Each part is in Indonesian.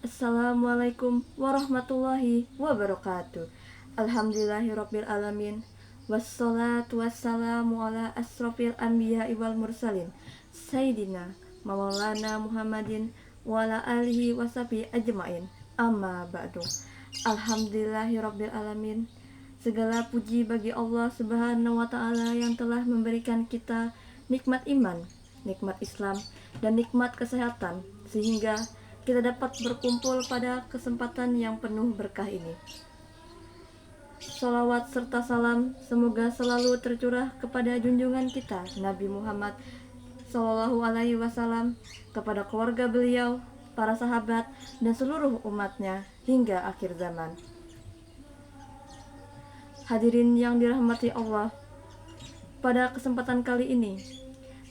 Assalamualaikum warahmatullahi wabarakatuh. Alhamdulillahirabbil alamin. Wassalatu wassalamu ala asrofil anbiya wal mursalin Sayyidina Maulana Muhammadin wa ala alihi washabihi ajmain. Amma ba'du. Alhamdulillahirabbil alamin. Segala puji bagi Allah Subhanahu wa taala yang telah memberikan kita nikmat iman, nikmat Islam, dan nikmat kesehatan sehingga kita dapat berkumpul pada kesempatan yang penuh berkah ini. Salawat serta salam semoga selalu tercurah kepada junjungan kita Nabi Muhammad Sallallahu Alaihi Wasallam, kepada keluarga beliau, para sahabat, dan seluruh umatnya hingga akhir zaman. Hadirin yang dirahmati Allah, pada kesempatan kali ini,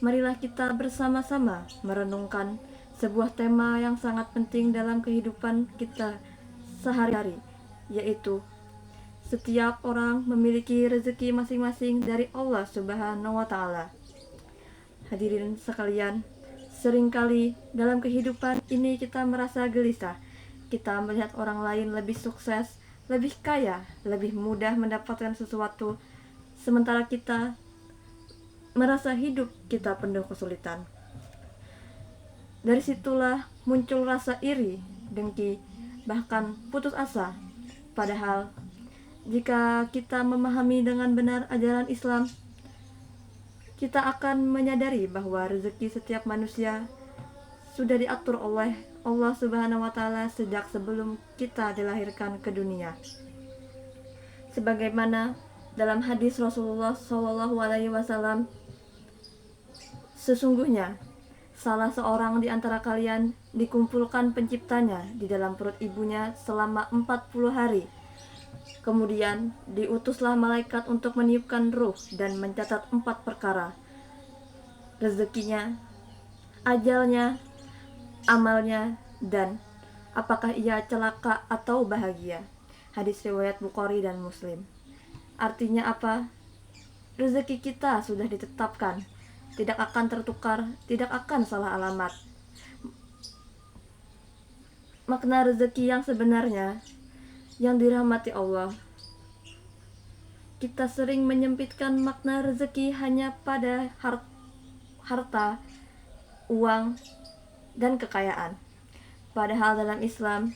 marilah kita bersama-sama merenungkan sebuah tema yang sangat penting dalam kehidupan kita sehari-hari, yaitu setiap orang memiliki rezeki masing-masing dari Allah Subhanahu wa taala. Hadirin sekalian, seringkali dalam kehidupan ini kita merasa gelisah. Kita melihat orang lain lebih sukses, lebih kaya, lebih mudah mendapatkan sesuatu, sementara kita merasa hidup kita penuh kesulitan. Dari situlah muncul rasa iri, dengki, bahkan putus asa. Padahal, jika kita memahami dengan benar ajaran Islam, kita akan menyadari bahwa rezeki setiap manusia sudah diatur oleh Allah Subhanahu wa taala sejak sebelum kita dilahirkan ke dunia. Sebagaimana dalam hadis Rasulullah Shallallahu alaihi wasallam, sesungguhnya salah seorang di antara kalian dikumpulkan penciptanya di dalam perut ibunya selama 40 hari. Kemudian diutuslah malaikat untuk meniupkan ruh dan mencatat 4 perkara: rezekinya, ajalnya, amalnya, dan apakah ia celaka atau bahagia. Hadis riwayat Bukhari dan Muslim. Artinya apa? Rezeki kita sudah ditetapkan, tidak akan tertukar, tidak akan salah alamat. Makna rezeki yang sebenarnya yang dirahmati Allah, kita sering menyempitkan makna rezeki hanya pada harta, uang, dan kekayaan. Padahal dalam Islam,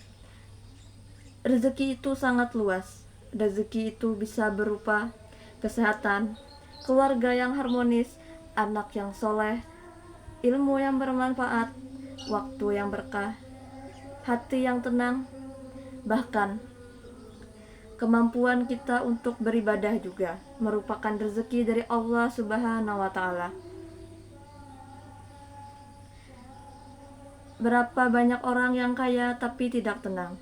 rezeki itu sangat luas. Rezeki itu bisa berupa kesehatan, keluarga yang harmonis, anak yang soleh, ilmu yang bermanfaat, waktu yang berkah, hati yang tenang, bahkan kemampuan kita untuk beribadah juga merupakan rezeki dari Allah Subhanahu wa taala. Berapa banyak orang yang kaya tapi tidak tenang?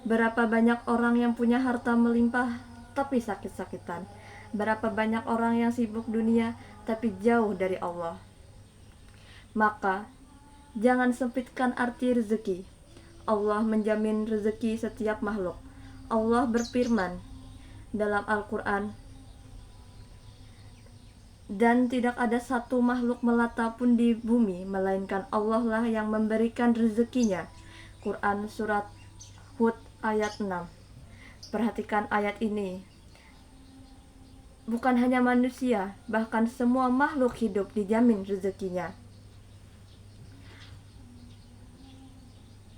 Berapa banyak orang yang punya harta melimpah tapi sakit-sakitan? Berapa banyak orang yang sibuk dunia tapi jauh dari Allah? Maka jangan sempitkan arti rezeki. Allah menjamin rezeki setiap makhluk. Allah berfirman dalam Al-Quran, dan tidak ada satu makhluk melata pun di bumi melainkan Allah lah yang memberikan rezekinya. Quran surat Hud ayat 6. Perhatikan ayat ini. Bukan hanya manusia, bahkan semua makhluk hidup dijamin rezekinya.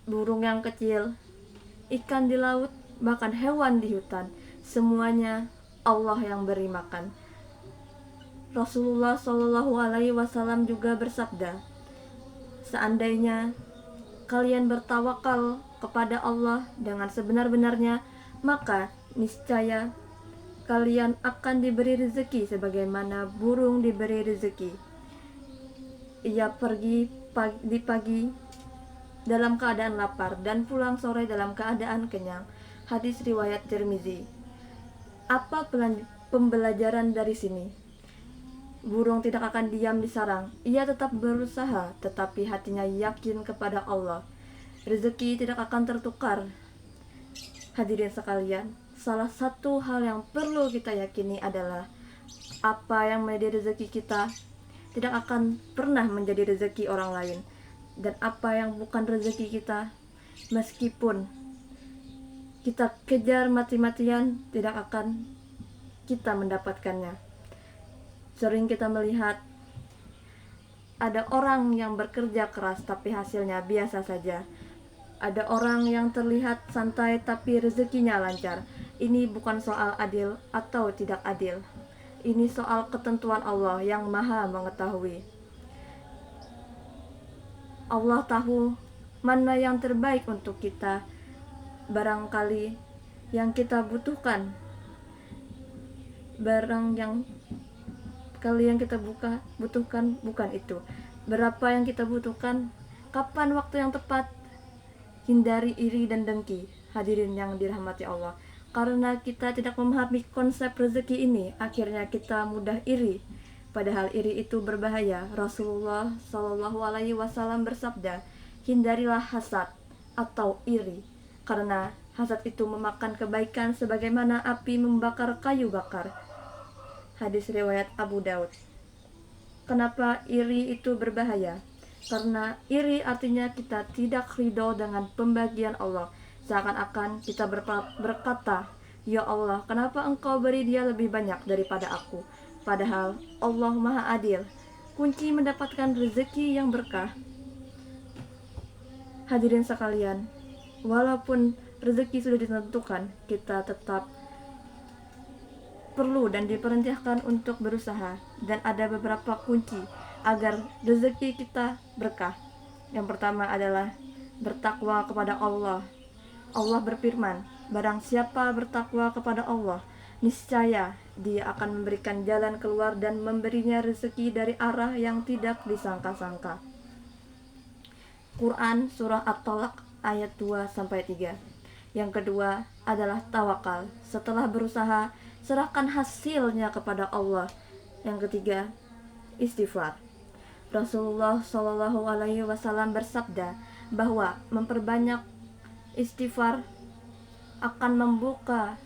Burung yang kecil, ikan di laut, bahkan hewan di hutan, semuanya Allah yang beri makan. Rasulullah Shallallahu alaihi wasallam juga bersabda, seandainya kalian bertawakal kepada Allah dengan sebenar-benarnya, maka niscaya kalian akan diberi rezeki sebagaimana burung diberi rezeki. Ia pergi di pagi dalam keadaan lapar dan pulang sore dalam keadaan kenyang. Hadis riwayat Tirmizi. Apa pembelajaran dari sini? Burung tidak akan diam di sarang. Ia tetap berusaha, tetapi hatinya yakin kepada Allah. Rezeki tidak akan tertukar. Hadirin sekalian, salah satu hal yang perlu kita yakini adalah apa yang menjadi rezeki kita tidak akan pernah menjadi rezeki orang lain, dan apa yang bukan rezeki kita Meskipun kita kejar mati-matian, tidak akan kita mendapatkannya. Sering kita melihat ada orang yang bekerja keras tapi hasilnya biasa saja. Ada orang yang terlihat santai tapi rezekinya lancar. Ini bukan soal adil atau tidak adil. Ini soal ketentuan Allah yang Maha mengetahui. Allah tahu mana yang terbaik untuk kita. Barangkali yang kita butuhkan, barang yang kali yang kita butuhkan bukan itu. Berapa yang kita butuhkan, kapan waktu yang tepat. Hindari iri dan dengki, hadirin yang dirahmati Allah. Karena kita tidak memahami konsep rezeki ini, akhirnya kita mudah iri. Padahal iri itu berbahaya. Rasulullah SAW bersabda, hindarilah hasad atau iri, karena hasad itu memakan kebaikan sebagaimana api membakar kayu bakar. Hadis riwayat Abu Daud. Kenapa iri itu berbahaya? Karena iri artinya kita tidak ridho dengan pembagian Allah. Seakan-akan kita berkata, ya Allah, kenapa engkau beri dia lebih banyak daripada aku? Padahal Allah Maha Adil. Kunci mendapatkan rezeki yang berkah, hadirin sekalian, walaupun rezeki sudah ditentukan, kita tetap perlu dan diperintahkan untuk berusaha. Dan ada beberapa kunci agar rezeki kita berkah. Yang pertama adalah bertakwa kepada Allah. Allah berfirman, barang siapa bertakwa kepada Allah, niscaya Dia akan memberikan jalan keluar dan memberinya rezeki dari arah yang tidak disangka-sangka. Quran Surah At-Talaq ayat 2-3. Yang kedua adalah tawakal. Setelah berusaha, serahkan hasilnya kepada Allah. Yang ketiga, istighfar. Rasulullah SAW bersabda bahwa memperbanyak istighfar akan membuka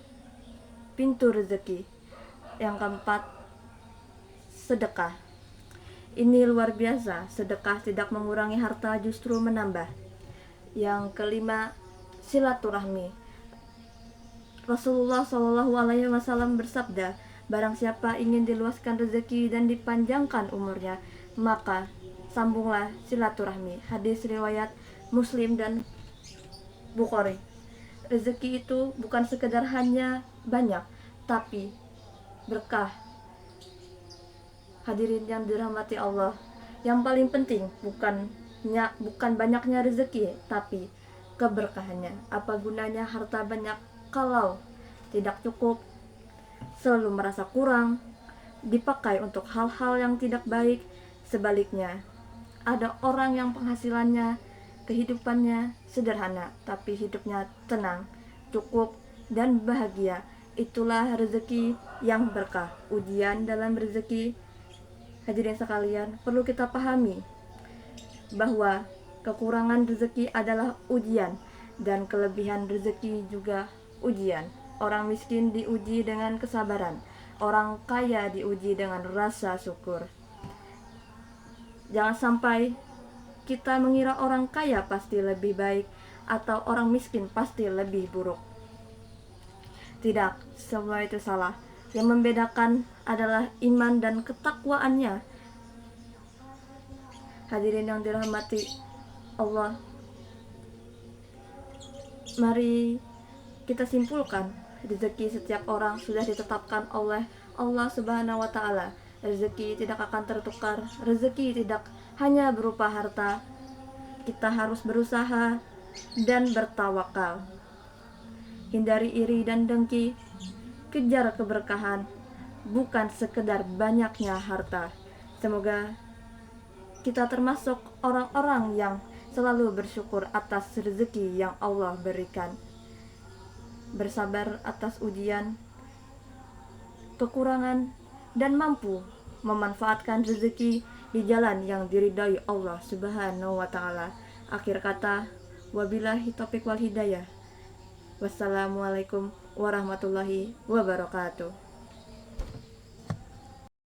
pintu rezeki. Yang keempat, sedekah. Ini luar biasa, sedekah tidak mengurangi harta, justru menambah. Yang kelima, silaturahmi. Rasulullah SAW bersabda, barang siapa ingin diluaskan rezeki dan dipanjangkan umurnya, maka sambunglah silaturahmi. Hadis riwayat Muslim dan Bukhari. Rezeki itu bukan sekedar hanya banyak, tapi berkah. Hadirin yang dirahmati Allah, yang paling penting bukan banyaknya rezeki, tapi keberkahannya. Apa gunanya harta banyak kalau tidak cukup, selalu merasa kurang, dipakai untuk hal-hal yang tidak baik. Sebaliknya, ada orang yang penghasilannya, kehidupannya sederhana, tapi hidupnya tenang, cukup, dan bahagia. Itulah rezeki yang berkah. Ujian dalam rezeki, hadirin sekalian, perlu kita pahami bahwa kekurangan rezeki adalah ujian dan kelebihan rezeki juga ujian. Orang miskin diuji dengan kesabaran, orang kaya diuji dengan rasa syukur. Jangan sampai kita mengira orang kaya pasti lebih baik atau orang miskin pasti lebih buruk. Tidak, semua itu salah. Yang membedakan adalah iman dan ketakwaannya. Hadirin yang dirahmati Allah, mari kita simpulkan, rezeki setiap orang sudah ditetapkan oleh Allah Subhanahu wa Ta'ala. Rezeki tidak akan tertukar. Rezeki tidak hanya berupa harta. Kita harus berusaha dan bertawakal. Hindari iri dan dengki. Kejar keberkahan, bukan sekedar banyaknya harta. Semoga kita termasuk orang-orang yang selalu bersyukur atas rezeki yang Allah berikan, bersabar atas ujian, kekurangan, dan mampu memanfaatkan rezeki di jalan yang diridai Allah Subhanahu wa Ta'ala. Akhir kata, wabillahi taufiq wal hidayah. Wassalamualaikum warahmatullahi wabarakatuh.